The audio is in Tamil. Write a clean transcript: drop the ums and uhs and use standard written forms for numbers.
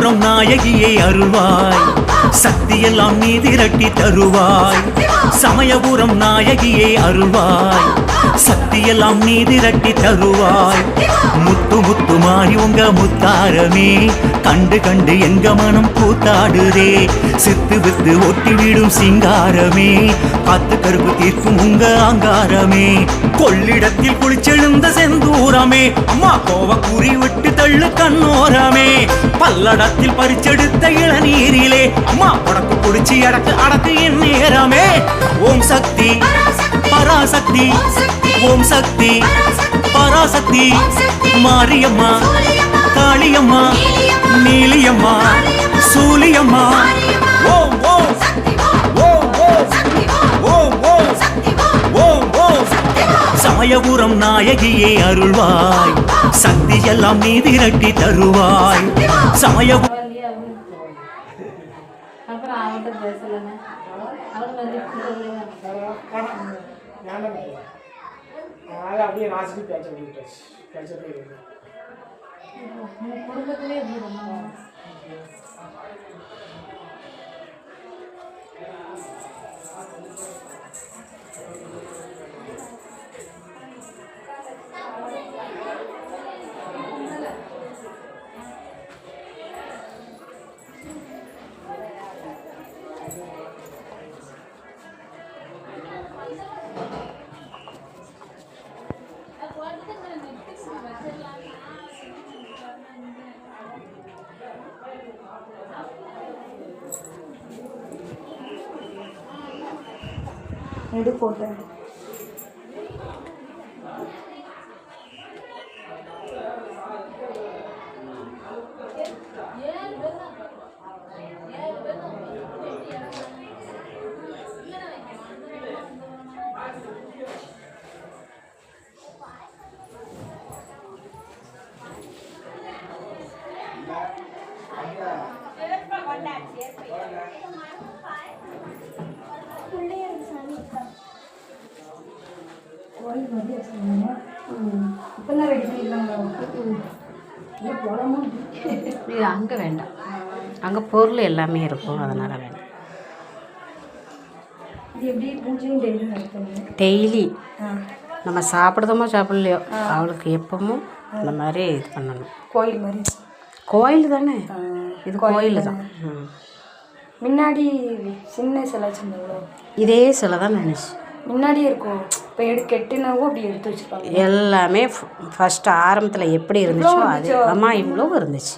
சமயபுரம் நாயகியை அருள்வாய், சக்தியெல்லாம் நீ திரட்டி தருவாய். சமயபுரம் நாயகியை அருள்வாய், சக்தியெல்லாம் நீ திரட்டி தருவாய். முத்து முத்து மாறி உங்க முத்தாரமே, கண்டு கண்டு எங்க மனம் கூத்தாடுதே. சித்து வித்து ஒட்டி விடும் சிங்காரமே, காத்து கருப்பு தீர்க்கும் உங்க அங்காரமே. கொள்ளிடத்தில் குளிச்செழுந்த செந்தூரமே, அம்மா கோவ குறி விட்டு தள்ளு கண்ணோரமே. பல்லடத்தில் பறிச்செடுத்த இளநீரிலே, அம்மா உடக்கு குடிச்சு அடக்கு அடக்கு என் நேரமே. ஓம் சக்தி பராசக்தி, ஓம் சக்தி பராசக்தி, மாரியம்மா காளியம்மா நீலியம்மா சூலியம்மா. ஓம் ஓம் ஓம் ஓம் ஓம் ஓம் ஓம். சமயபுரம் நாயகியே அருள்வாய், சக்தி எல்லாம் நீ திரட்டி தருவாய். சமயபுரம் அப்படியே ராசிக்கு பேச்சு குடும்பத்திலே எடு போட்டேன். அங்கே வேண்டாம், அங்கே பொருள் எல்லாமே இருக்கும், அதனால் வேண்டாம். டெய்லி நம்ம சாப்பிடுதோமோ சாப்பிட்லையோ அவளுக்கு எப்பவும் இந்த மாதிரி இது பண்ணணும். கோயில் மாதிரி கோயில் தானே இது, கோயில் தான். முன்னாடி சின்ன சிலை சின்னவளோ இதே சிலை தான் நினச்சி முன்னாடியே இருக்கும். இப்போ கெட்டுனாவோ அப்படி எடுத்து வச்சுருப்பாங்க. எல்லாமே ஃபஸ்ட்டு ஆரம்பத்தில் எப்படி இருந்துச்சோ அது அம்மா இவ்வளோ இருந்துச்சு.